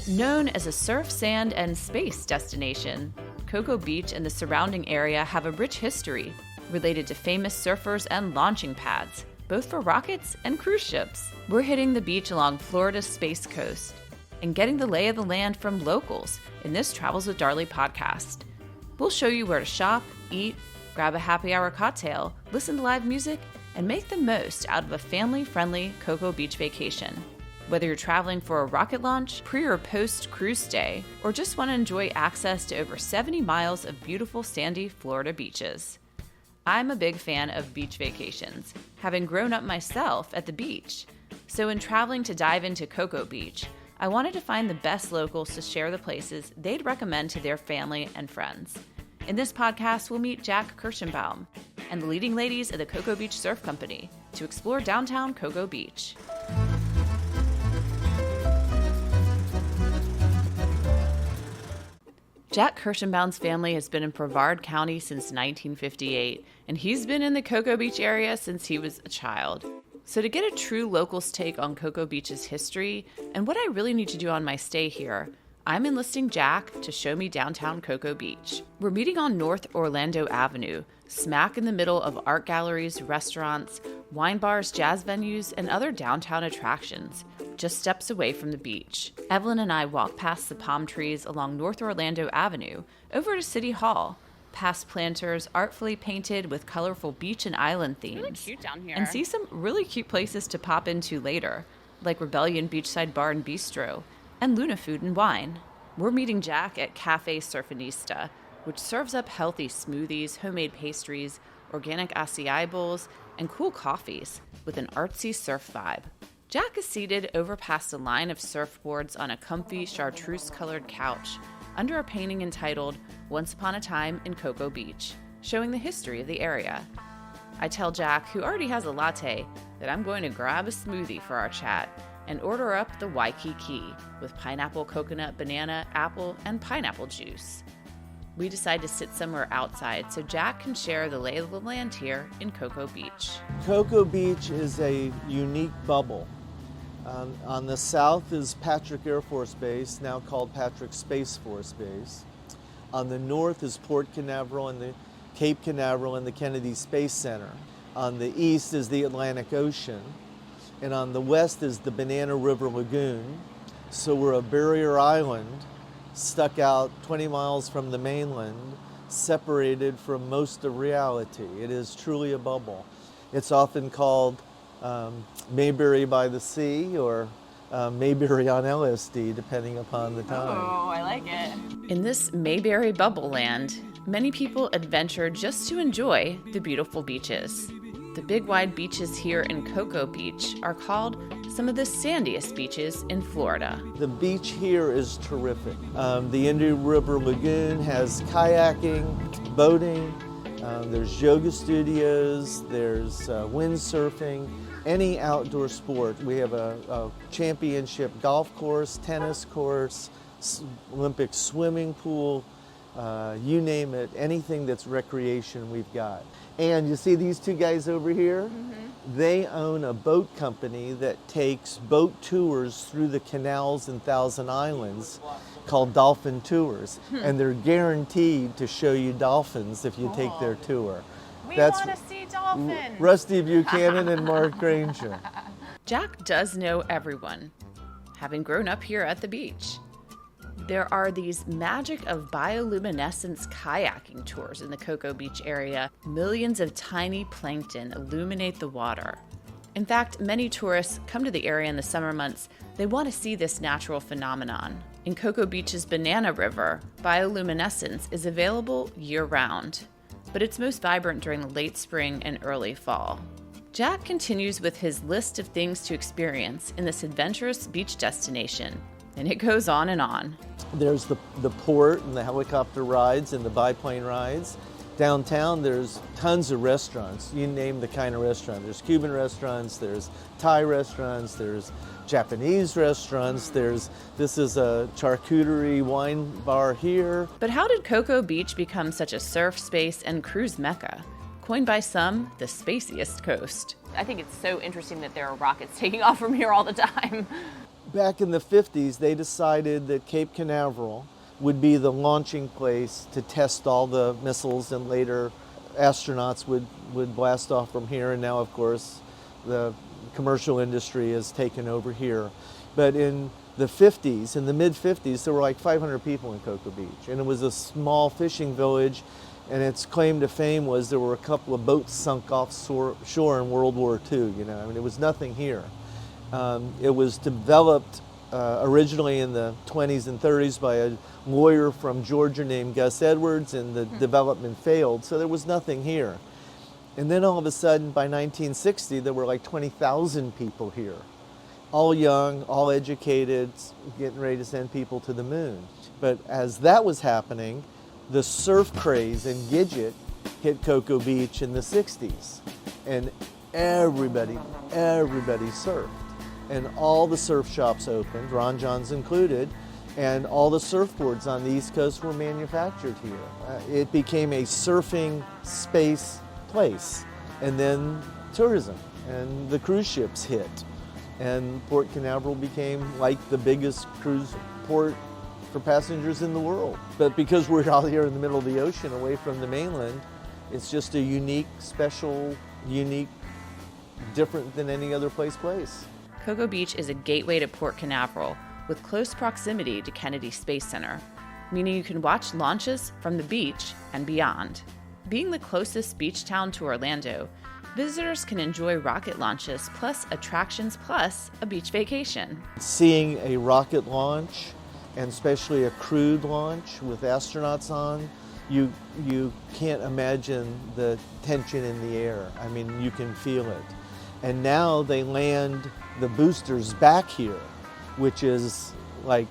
Known as a surf, sand, and space destination, Cocoa Beach and the surrounding area have a rich history related to famous surfers and launching pads, both for rockets and cruise ships. We're hitting the beach along Florida's Space Coast and getting the lay of the land from locals in this Travels with Darley podcast. We'll show you where to shop, eat, grab a happy hour cocktail, listen to live music, and make the most out of a family-friendly Cocoa Beach vacation. Whether you're traveling for a rocket launch, pre- or post-cruise stay, or just want to enjoy access to over 70 miles of beautiful sandy Florida beaches. I'm a big fan of beach vacations, having grown up myself at the beach. So in traveling to dive into Cocoa Beach, I wanted to find the best locals to share the places they'd recommend to their family and friends. In this podcast, we'll meet Jack Kirshenbaum and the leading ladies of the Cocoa Beach Surf Company to explore downtown Cocoa Beach. Jack Kirshenbaum's family has been in Brevard County since 1958, and he's been in the Cocoa Beach area since he was a child. So to get a true local's take on Cocoa Beach's history and what I really need to do on my stay here, I'm enlisting Jack to show me downtown Cocoa Beach. We're meeting on North Orlando Avenue, smack in the middle of art galleries, restaurants, wine bars, jazz venues, and other downtown attractions, just steps away from the beach. Evelyn and I walk past the palm trees along North Orlando Avenue over to City Hall, past planters artfully painted with colorful beach and island themes. Really cute down here. And see some really cute places to pop into later, like Rebellion Beachside Bar and Bistro, and Luna Food and Wine. We're meeting Jack at Café Surfinista, which serves up healthy smoothies, homemade pastries, organic acai bowls, and cool coffees with an artsy surf vibe. Jack is seated over past a line of surfboards on a comfy chartreuse-colored couch under a painting entitled Once Upon a Time in Cocoa Beach, showing the history of the area. I tell Jack, who already has a latte, that I'm going to grab a smoothie for our chat and order up the Waikiki with pineapple, coconut, banana, apple, and pineapple juice. We decide to sit somewhere outside so Jack can share the lay of the land here in Cocoa Beach. Cocoa Beach is a unique bubble. On the south is Patrick Air Force Base, now called Patrick Space Force Base. On the north is Port Canaveral and the Cape Canaveral and the Kennedy Space Center. On the east is the Atlantic Ocean. And on the west is the Banana River Lagoon. So we're a barrier island stuck out 20 miles from the mainland, separated from most of reality. It is truly a bubble. It's often called Mayberry by the sea or Mayberry on LSD, depending upon the time. Oh, I like it. In this Mayberry bubble land, many people adventure just to enjoy the beautiful beaches. The big wide beaches here in Cocoa Beach are called some of the sandiest beaches in Florida. The beach here is terrific. The Indian River Lagoon has kayaking, boating, there's yoga studios, there's windsurfing, any outdoor sport. We have a championship golf course, tennis course, Olympic swimming pool, you name it, anything that's recreation we've got. And you see these two guys over here? Mm-hmm. They own a boat company that takes boat tours through the canals in Thousand Islands called Dolphin Tours. And they're guaranteed to show you dolphins if you take their tour. We want to see dolphins. Rusty Buchanan and Mark Granger. Jack does know everyone, having grown up here at the beach. There are these magic of bioluminescence kayaking tours in the Cocoa Beach area. Millions of tiny plankton illuminate the water. In fact, many tourists come to the area in the summer months. They want to see this natural phenomenon. In Cocoa Beach's Banana River, bioluminescence is available year-round, but it's most vibrant during the late spring and early fall. Jack continues with his list of things to experience in this adventurous beach destination, and it goes on and on. There's the port and the helicopter rides and the biplane rides. Downtown, there's tons of restaurants. You name the kind of restaurant. There's Cuban restaurants, there's Thai restaurants, there's Japanese restaurants, this is a charcuterie wine bar here. But how did Cocoa Beach become such a surf, space, and cruise mecca? Coined by some, the spaciest coast. I think it's so interesting that there are rockets taking off from here all the time. Back in the 50s, they decided that Cape Canaveral would be the launching place to test all the missiles, and later astronauts would blast off from here. And now, of course, the commercial industry has taken over here. But in the 50s, in the mid-50s, there were like 500 people in Cocoa Beach. And it was a small fishing village, and its claim to fame was there were a couple of boats sunk off shore in World War II. You know, I mean, it was nothing here. It was developed originally in the 20s and 30s by a lawyer from Georgia named Gus Edwards, and the development failed, so there was nothing here. And then all of a sudden, by 1960, there were like 20,000 people here, all young, all educated, getting ready to send people to the moon. But as that was happening, the surf craze and Gidget hit Cocoa Beach in the 60s, and everybody surfed. And all the surf shops opened, Ron John's included, and all the surfboards on the East Coast were manufactured here. It became a surfing space place. And then tourism and the cruise ships hit. And Port Canaveral became like the biggest cruise port for passengers in the world. But because we're out here in the middle of the ocean away from the mainland, it's just a unique, special, different than any other place. Cocoa Beach is a gateway to Port Canaveral with close proximity to Kennedy Space Center, meaning you can watch launches from the beach and beyond. Being the closest beach town to Orlando, visitors can enjoy rocket launches plus attractions plus a beach vacation. Seeing a rocket launch, and especially a crewed launch with astronauts on, you can't imagine the tension in the air. I mean, you can feel it. And now they land the boosters back here, which is like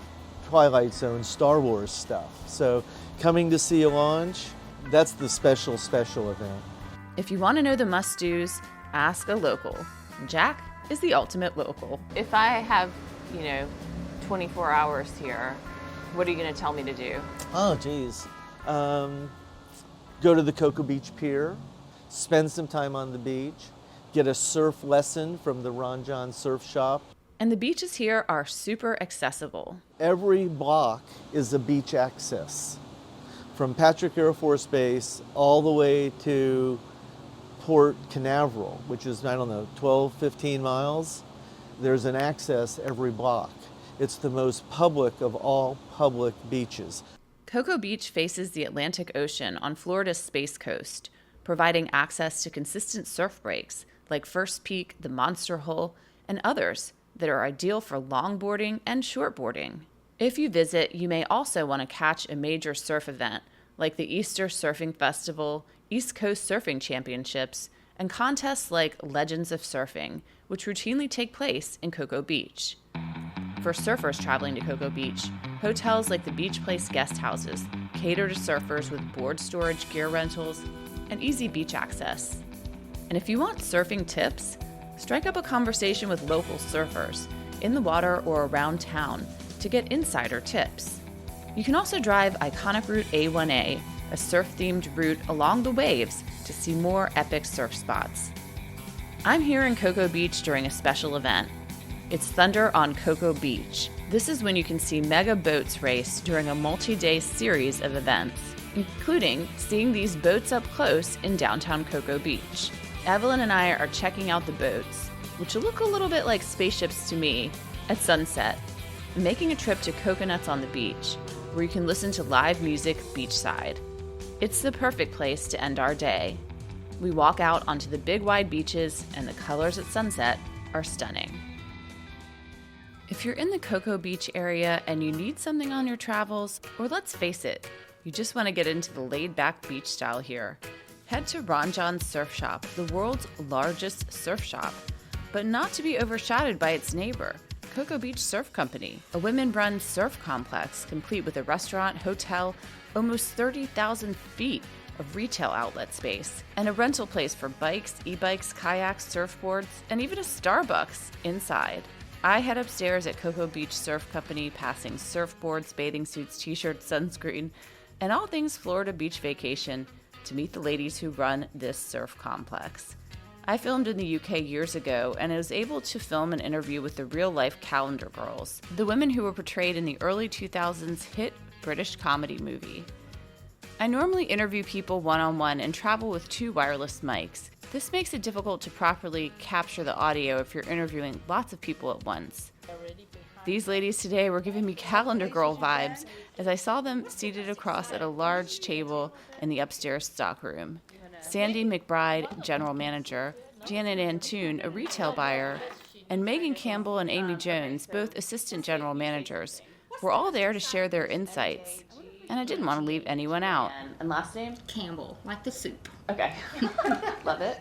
Twilight Zone, Star Wars stuff. So coming to see a launch, that's the special event. If you want to know the must-dos, ask a local. Jack is the ultimate local. If I have, 24 hours here, what are you going to tell me to do? Oh, geez. Go to the Cocoa Beach Pier, spend some time on the beach, get a surf lesson from the Ron John Surf Shop. And the beaches here are super accessible. Every block is a beach access. From Patrick Air Force Base all the way to Port Canaveral, which is, 12, 15 miles, there's an access every block. It's the most public of all public beaches. Cocoa Beach faces the Atlantic Ocean on Florida's Space Coast, providing access to consistent surf breaks like First Peak, the Monster Hole, and others that are ideal for longboarding and shortboarding. If you visit, you may also want to catch a major surf event like the Easter Surfing Festival, East Coast Surfing Championships, and contests like Legends of Surfing, which routinely take place in Cocoa Beach. For surfers traveling to Cocoa Beach, hotels like the Beach Place guest houses cater to surfers with board storage, gear rentals, and easy beach access. And if you want surfing tips, strike up a conversation with local surfers in the water or around town to get insider tips. You can also drive iconic Route A1A, a surf-themed route along the waves, to see more epic surf spots. I'm here in Cocoa Beach during a special event. It's Thunder on Cocoa Beach. This is when you can see mega boats race during a multi-day series of events, including seeing these boats up close in downtown Cocoa Beach. Evelyn and I are checking out the boats, which look a little bit like spaceships to me, at sunset, and making a trip to Coconuts on the Beach, where you can listen to live music beachside. It's the perfect place to end our day. We walk out onto the big wide beaches, and the colors at sunset are stunning. If you're in the Cocoa Beach area and you need something on your travels, or let's face it, you just want to get into the laid-back beach style here, head to Ron John's Surf Shop, the world's largest surf shop, but not to be overshadowed by its neighbor, Cocoa Beach Surf Company, a women-run surf complex complete with a restaurant, hotel, almost 30,000 feet of retail outlet space, and a rental place for bikes, e-bikes, kayaks, surfboards, and even a Starbucks inside. I head upstairs at Cocoa Beach Surf Company, passing surfboards, bathing suits, t-shirts, sunscreen, and all things Florida beach vacation to meet the ladies who run this surf complex. I filmed in the UK years ago, and I was able to film an interview with the real-life Calendar Girls, the women who were portrayed in the early 2000s hit British comedy movie. I normally interview people one-on-one and travel with 2 wireless mics. This makes it difficult to properly capture the audio if you're interviewing lots of people at once. These ladies today were giving me Calendar Girl vibes as I saw them seated across at a large table in the upstairs stockroom. Sandy McBride, general manager, Janet Antoon, a retail buyer, and Megan Campbell and Amy Jones, both assistant general managers, were all there to share their insights. And I didn't want to leave anyone out. And last name? Campbell, like the soup. Okay. Love it.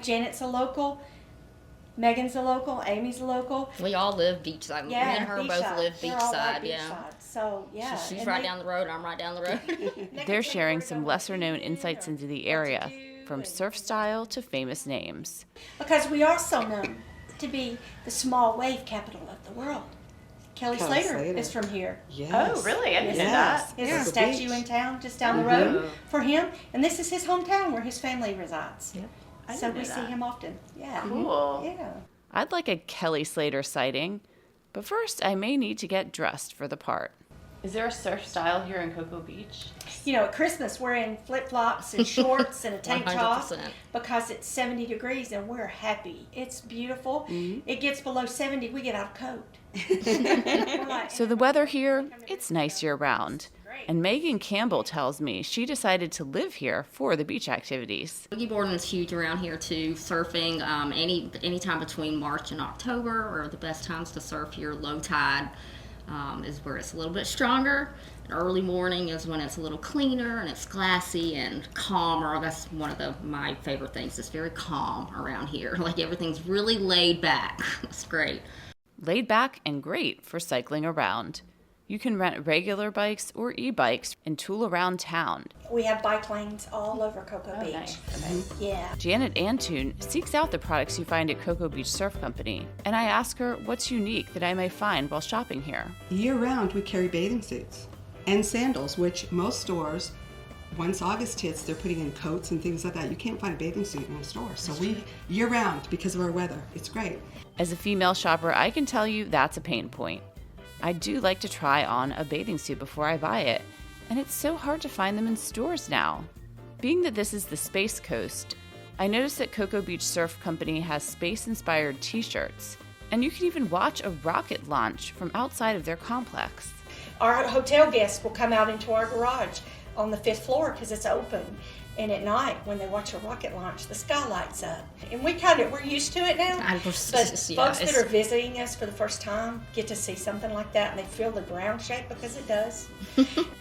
Janet's a local. Megan's a local. Amy's a local. We all live beachside. Yeah, Me and her both live beachside. Yeah. So yeah. She's right down the road. I'm right down the road. They're sharing some lesser-known insights into the area, from surf style to famous names. Because we are so known to be the small wave capital of the world. Kelly Slater is from here. Yes. Oh, really? I didn't know that. There's a statue in town just down the road for him, and this is his hometown where his family resides. Yep. So we see him often. Yeah. Cool. Yeah. I'd like a Kelly Slater sighting, but first I may need to get dressed for the part. Is there a surf style here in Cocoa Beach? You know, at Christmas we're in flip-flops and shorts and a tank top 100%. because it's 70 degrees and we're happy. It's beautiful. It gets below 70, we get out of coat. We're like, So the weather here, it's nice year-round. And Megan Campbell tells me she decided to live here for the beach activities. Boogie boarding is huge around here too. Surfing, any time between March and October are the best times to surf here. Low tide is where it's a little bit stronger. And early morning is when it's a little cleaner and it's glassy and calmer. That's one of my favorite things. It's very calm around here. Like everything's really laid back. It's great. Laid back and great for cycling around. You can rent regular bikes or e-bikes and tool around town. we have bike lanes all over Cocoa Beach. Nice. Yeah. Janet Antoon seeks out the products you find at Cocoa Beach Surf Company, and I ask her what's unique that I may find while shopping here. Year-round, we carry bathing suits and sandals, which most stores, once August hits, they're putting in coats and things like that. You can't find a bathing suit in a store. So we, year-round, because of our weather, it's great. As a female shopper, I can tell you that's a pain point. I do like to try on a bathing suit before I buy it, and it's so hard to find them in stores now. Being that this is the Space Coast, I noticed that Cocoa Beach Surf Company has space-inspired t-shirts, and you can even watch a rocket launch from outside of their complex. Our hotel guests will come out into our garage on the 5th floor because it's open. And at night, when they watch a rocket launch, the sky lights up. And we're used to it now. But folks that are visiting us for the first time get to see something like that, and they feel the ground shake because it does.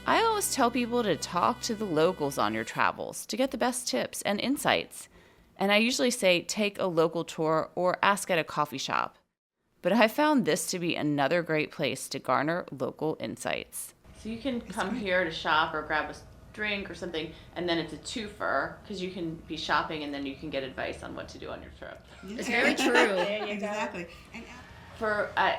I always tell people to talk to the locals on your travels to get the best tips and insights. And I usually say take a local tour or ask at a coffee shop. But I found this to be another great place to garner local insights. So you can come here to shop or grab a drink or something, and then it's a twofer because you can be shopping and then you can get advice on what to do on your trip. It's very true. There you Exactly. And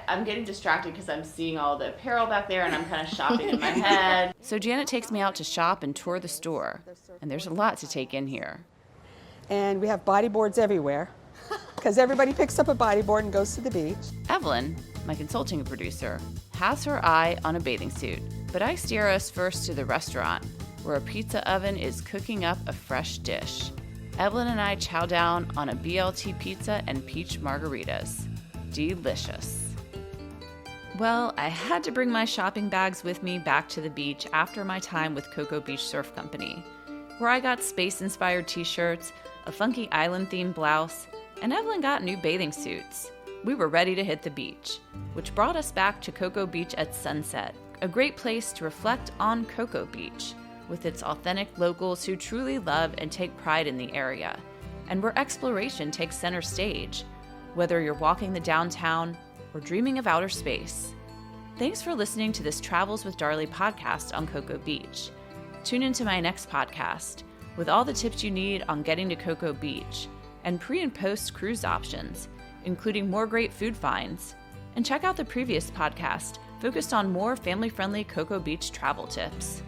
I'm getting distracted because I'm seeing all the apparel back there and I'm kind of shopping in my head. So Janet takes me out to shop and tour the store, and there's a lot to take in here. And we have bodyboards everywhere because everybody picks up a bodyboard and goes to the beach. Evelyn, my consulting producer, has her eye on a bathing suit, but I steer us first to the restaurant, where a pizza oven is cooking up a fresh dish. Evelyn and I chow down on a BLT pizza and peach margaritas. Delicious. Well, I had to bring my shopping bags with me back to the beach after my time with Cocoa Beach Surf Company, where I got space-inspired t-shirts, a funky island-themed blouse, and Evelyn got new bathing suits. We were ready to hit the beach, which brought us back to Cocoa Beach at sunset, a great place to reflect on Cocoa Beach, with its authentic locals who truly love and take pride in the area, and where exploration takes center stage, whether you're walking the downtown or dreaming of outer space. Thanks for listening to this Travels with Darley podcast on Cocoa Beach. Tune into my next podcast with all the tips you need on getting to Cocoa Beach and pre- and post cruise options, including more great food finds. And check out the previous podcast focused on more family-friendly Cocoa Beach travel tips.